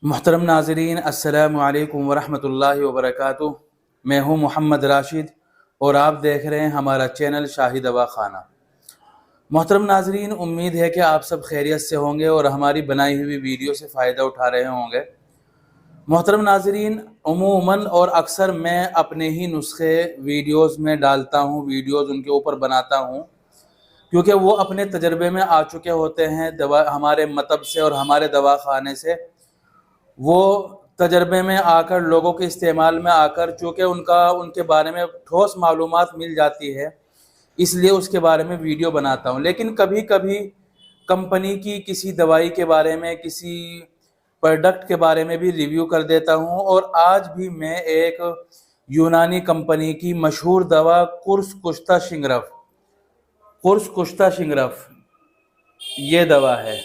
मोहतरम नाज़रीन, अस्सलामु अलैकुम वरहमतुल्लाहि वबरकातुह। मैं हूँ मोहम्मद राशिद और आप देख रहे हैं हमारा चैनल शाही दवा खाना। मोहतरम नाज़रीन, उम्मीद है कि आप सब खैरियत से होंगे और हमारी बनाई हुई वीडियो से फ़ायदा उठा रहे होंगे। मोहतरम नाज़रीन, अमूमन और अक्सर मैं अपने ही नुस्खे वीडियोज़ में डालता हूँ, वीडियोज़ उनके ऊपर बनाता हूँ, क्योंकि वो अपने तजर्बे में आ चुके होते हैं दवा हमारे मतब से और हमारे दवा खाने से। वो तजर्बे में आकर लोगों के इस्तेमाल में आकर चूँकि उनके बारे में ठोस मालूमात मिल जाती है, इसलिए उसके बारे में वीडियो बनाता हूँ। लेकिन कभी कभी कंपनी की किसी दवाई के बारे में, किसी प्रोडक्ट के बारे में भी रिव्यू कर देता हूँ। और आज भी मैं एक यूनानी कंपनी की मशहूर दवा कुर्स कुश्ता शिंगरफ ये दवा है।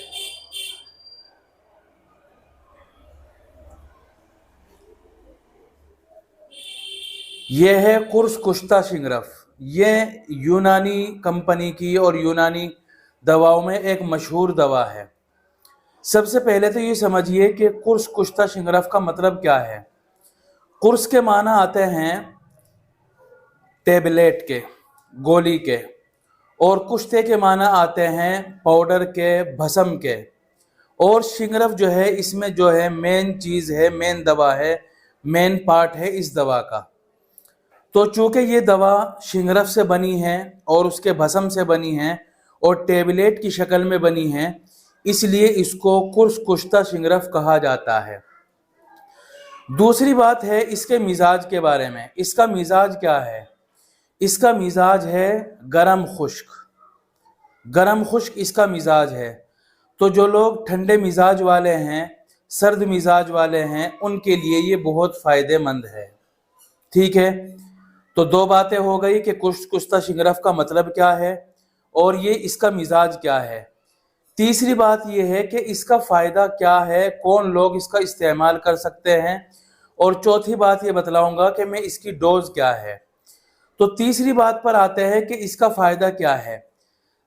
ये है कुर्स कुश्ता शिंगरफ। ये यूनानी कंपनी की और यूनानी दवाओं में एक मशहूर दवा है। सबसे पहले तो ये समझिए कि कुर्स कुश्ता शिंगरफ का मतलब क्या है। कुर्स के माना आते हैं टेबलेट के, गोली के, और कुश्ते के माना आते हैं पाउडर के, भस्म के। और शिंगरफ जो है, इसमें जो है मेन चीज़ है, मेन दवा है, मेन पार्ट है इस दवा का। तो चूँकि ये दवा शिंगरफ से बनी है और उसके भस्म से बनी है और टेबलेट की शक्ल में बनी है, इसलिए इसको कुर्स कुश्ता शिंगरफ कहा जाता है। दूसरी बात है इसके मिजाज के बारे में। इसका मिजाज क्या है? इसका मिजाज है गरम खुश्क। गरम खुश्क इसका मिजाज है। तो जो लोग ठंडे मिजाज वाले हैं, सर्द मिजाज वाले हैं, उनके लिए ये बहुत फ़ायदेमंद है। ठीक है, तो दो बातें हो गई कि कुश्ता शिंगरफ का मतलब क्या है और ये इसका मिजाज क्या है। तीसरी बात ये है कि इसका फ़ायदा क्या है, कौन लोग इसका इस्तेमाल कर सकते हैं। और चौथी बात ये बतलाऊंगा कि मैं इसकी डोज क्या है। तो तीसरी बात पर आते हैं कि इसका फ़ायदा क्या है।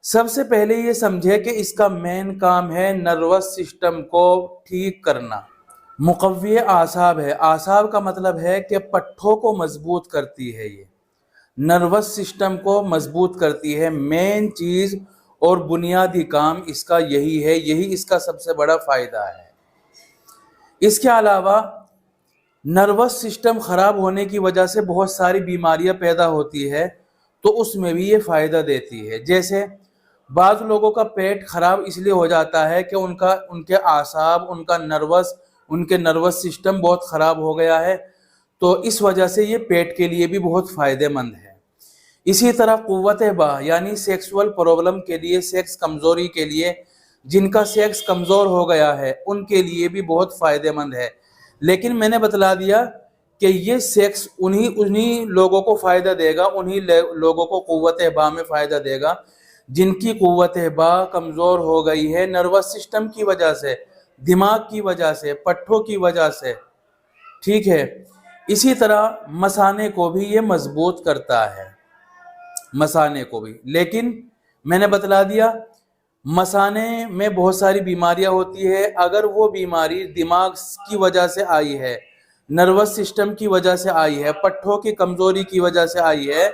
सबसे पहले ये समझे कि इसका मेन काम है नर्वस सिस्टम को ठीक करना। मुक़व्वी आसाब है। आसाब का मतलब है कि पट्ठों को मजबूत करती है, ये नर्वस सिस्टम को मजबूत करती है। मेन चीज़ और बुनियादी काम इसका यही है, यही इसका सबसे बड़ा फ़ायदा है। इसके अलावा नर्वस सिस्टम ख़राब होने की वजह से बहुत सारी बीमारियां पैदा होती है, तो उसमें भी ये फ़ायदा देती है। जैसे बाज़ लोगों का पेट ख़राब इसलिए हो जाता है कि उनके आसाब, उनके नर्वस सिस्टम बहुत ख़राब हो गया है, तो इस वजह से ये पेट के लिए भी बहुत फ़ायदेमंद है। इसी तरह क़ुव्वत बा यानी सेक्सुअल प्रॉब्लम के लिए, सेक्स कमज़ोरी के लिए, जिनका सेक्स कमज़ोर हो गया है उनके लिए भी बहुत फ़ायदेमंद है। लेकिन मैंने बतला दिया कि ये सेक्स उन्हीं लोगों को फ़ायदा देगा, उन्हीं लोगों को क़ुव्वत बा में फ़ायदा देगा जिनकी क़ुव्वत बा कमज़ोर हो गई है नर्वस सिस्टम की वजह से, दिमाग की वजह से, पट्ठों की वजह से। ठीक है, इसी तरह मसाने को भी ये मजबूत करता है, मसाने को भी। लेकिन मैंने बतला दिया मसाने में बहुत सारी बीमारियां होती है। अगर वो बीमारी दिमाग की वजह से आई है, नर्वस सिस्टम की वजह से आई है, पट्ठों की कमज़ोरी की वजह से आई है,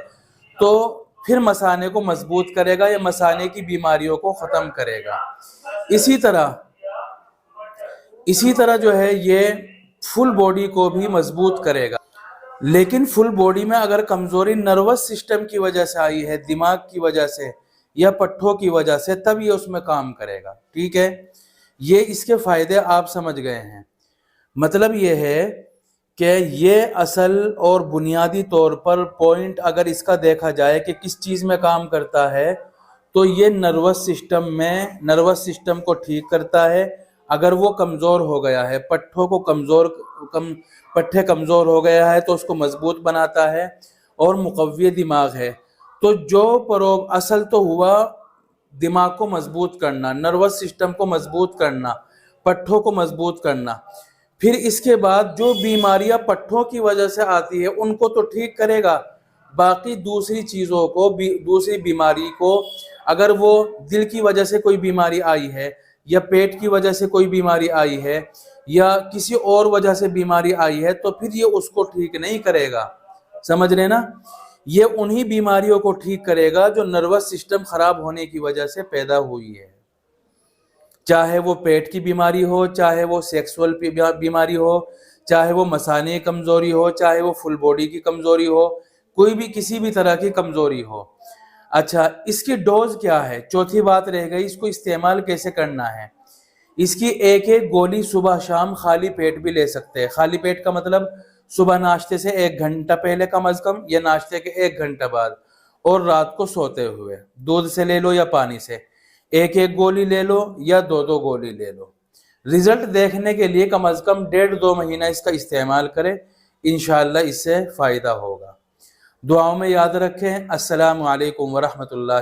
तो फिर मसाने को मजबूत करेगा, या मसाने की बीमारियों को ख़त्म करेगा। इसी तरह जो है ये फुल बॉडी को भी मजबूत करेगा। लेकिन फुल बॉडी में अगर कमज़ोरी नर्वस सिस्टम की वजह से आई है, दिमाग की वजह से या पट्ठों की वजह से, तब ये उसमें काम करेगा। ठीक है, ये इसके फ़ायदे आप समझ गए हैं। मतलब ये है कि ये असल और बुनियादी तौर पर पॉइंट अगर इसका देखा जाए कि किस चीज़ में काम करता है, तो ये नर्वस सिस्टम को ठीक करता है। अगर वो कमज़ोर हो गया है, पट्ठे कमज़ोर हो गया है, तो उसको मजबूत बनाता है। और मुक़व्वी दिमाग है, तो असल तो हुआ दिमाग को मजबूत करना, नर्वस सिस्टम को मजबूत करना, पट्ठों को मजबूत करना। फिर इसके बाद जो बीमारियां पट्ठों की वजह से आती है उनको तो ठीक करेगा, बाकी दूसरी चीज़ों को दूसरी बीमारी को, अगर वो दिल की वजह से कोई बीमारी आई है या पेट की वजह से कोई बीमारी आई है یا کسی اور وجہ سے بیماری آئی ہے تو پھر یہ اس کو ٹھیک نہیں کرے گا، سمجھ رہے نا؟ یہ انہی بیماریوں کو ٹھیک کرے گا جو نروس سسٹم خراب ہونے کی وجہ سے پیدا ہوئی ہے، چاہے وہ پیٹ کی بیماری ہو، چاہے وہ سیکسول بیماری ہو، چاہے وہ مثانہ کمزوری ہو، چاہے وہ فل باڈی کی کمزوری ہو، کوئی بھی کسی بھی طرح کی کمزوری ہو۔ اچھا، اس کی ڈوز کیا ہے؟ چوتھی بات رہ گئی، اس کو استعمال کیسے کرنا ہے؟ اس کی ایک ایک گولی صبح شام خالی پیٹ بھی لے سکتے ہیں۔ خالی پیٹ کا مطلب صبح ناشتے سے 1 گھنٹہ پہلے کم از کم، یا ناشتے کے 1 گھنٹہ بعد، اور رات کو سوتے ہوئے دودھ سے لے لو یا پانی سے، ایک ایک گولی لے لو یا 2 گولی لے لو۔ رزلٹ دیکھنے کے لیے کم از کم 1.5-2 مہینہ اس کا استعمال کرے، انشاءاللہ اس سے فائدہ ہوگا۔ دعاؤں میں یاد رکھیں۔ السلام علیکم ورحمۃ اللہ۔